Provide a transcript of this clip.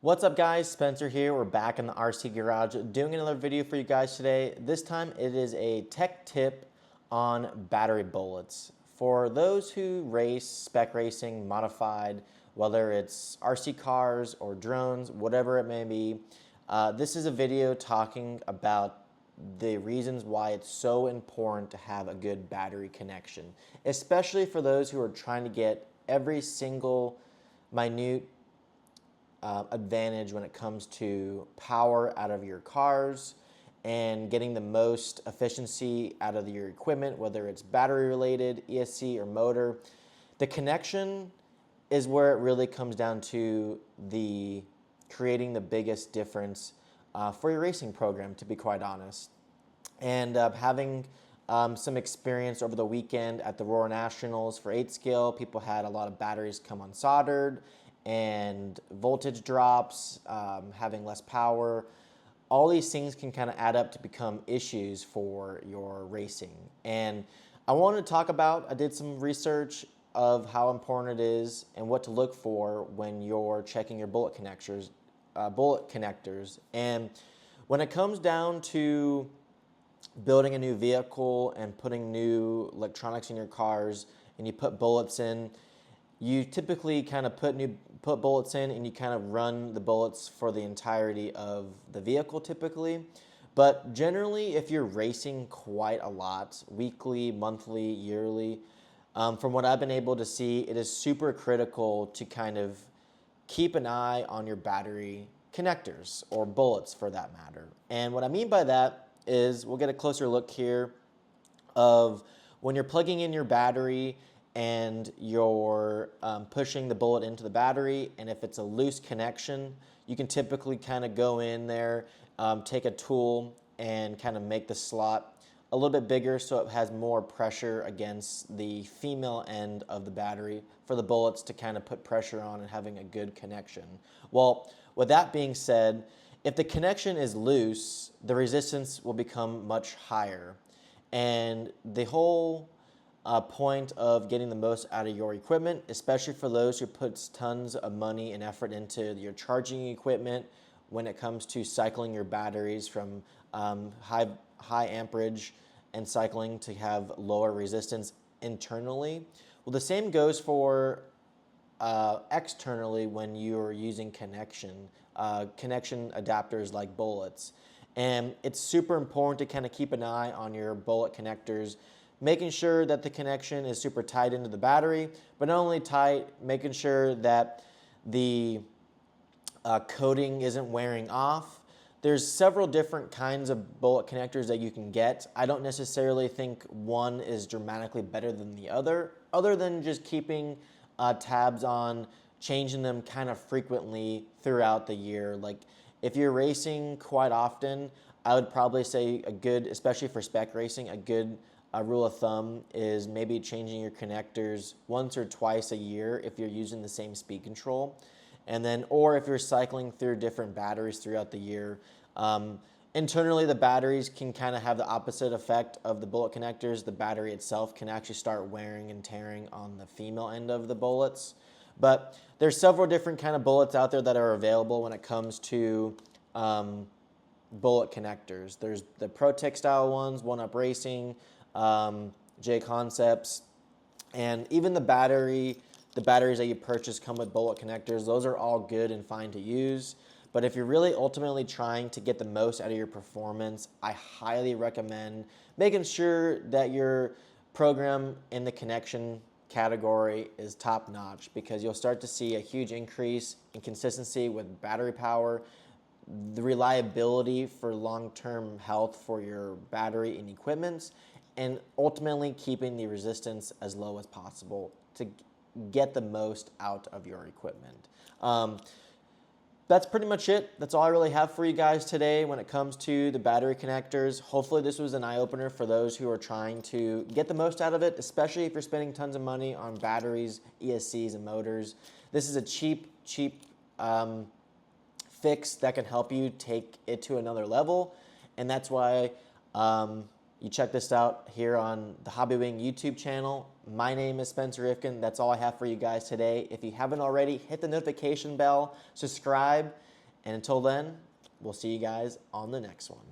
What's up guys, Spencer here. We're back in the RC garage doing another video for you guys today. This time it is a tech tip on battery bullets. For those who race, spec racing, modified, whether it's RC cars or drones, whatever it may be, this is a video talking about the reasons why it's so important to have a good battery connection, especially for those who are trying to get every single minute advantage when it comes to power out of your cars and getting the most efficiency out of your equipment, whether it's battery related, ESC, or motor. The connection is where it really comes down to creating the biggest difference for your racing program, to be quite honest. And having some experience over the weekend at the Roar Nationals for 8 scale, people had a lot of batteries come unsoldered and voltage drops, having less power. All these things can kind of add up to become issues for your racing. And I wanted to talk about, I did some research of how important it is and what to look for when you're checking your bullet connectors. And when it comes down to building a new vehicle and putting new electronics in your cars and you put bullets in, you typically kind of put bullets in and you kind of run the bullets for the entirety of the vehicle typically. But generally, if you're racing quite a lot, weekly, monthly, yearly, from what I've been able to see, it is super critical to kind of keep an eye on your battery connectors, or bullets for that matter. And what I mean by that is, we'll get a closer look here of when you're plugging in your battery and you're pushing the bullet into the battery, and if it's a loose connection, you can typically kind of go in there, take a tool and kind of make the slot a little bit bigger so it has more pressure against the female end of the battery for the bullets to kind of put pressure on and having a good connection. Well, with that being said, if the connection is loose, the resistance will become much higher. And the whole point of getting the most out of your equipment, especially for those who puts tons of money and effort into your charging equipment when it comes to cycling your batteries from high amperage and cycling to have lower resistance internally. Well, the same goes for externally when you're using connection adapters like bullets. And it's super important to kind of keep an eye on your bullet connectors, making sure that the connection is super tight into the battery, but not only tight, making sure that the coating isn't wearing off. There's several different kinds of bullet connectors that you can get. I don't necessarily think one is dramatically better than the other than just keeping tabs on changing them kind of frequently throughout the year. Like if you're racing quite often, I would probably say a good, especially for spec racing, a good rule of thumb is maybe changing your connectors once or twice a year if you're using the same speed control. And then, or if you're cycling through different batteries throughout the year. Internally, the batteries can kind of have the opposite effect of the bullet connectors. The battery itself can actually start wearing and tearing on the female end of the bullets. But there's several different kind of bullets out there that are available when it comes to bullet connectors. There's the ProTech style ones, One Up Racing, J Concepts, and even the batteries that you purchase come with bullet connectors. Those are all good and fine to use. But if you're really ultimately trying to get the most out of your performance, I highly recommend making sure that your program in the connection category is top notch, because you'll start to see a huge increase in consistency with battery power, the reliability for long-term health for your battery and equipment, and ultimately keeping the resistance as low as possible to get the most out of your equipment. That's pretty much it. That's all I really have for you guys today when it comes to the battery connectors. Hopefully this was an eye-opener for those who are trying to get the most out of it, especially if you're spending tons of money on batteries, ESCs, and motors. This is a cheap fix that can help you take it to another level, and that's why you check this out here on the Hobbywing YouTube channel. My name is Spencer Rivkin. That's all I have for you guys today. If you haven't already, hit the notification bell, subscribe, And until then, we'll see you guys on the next one.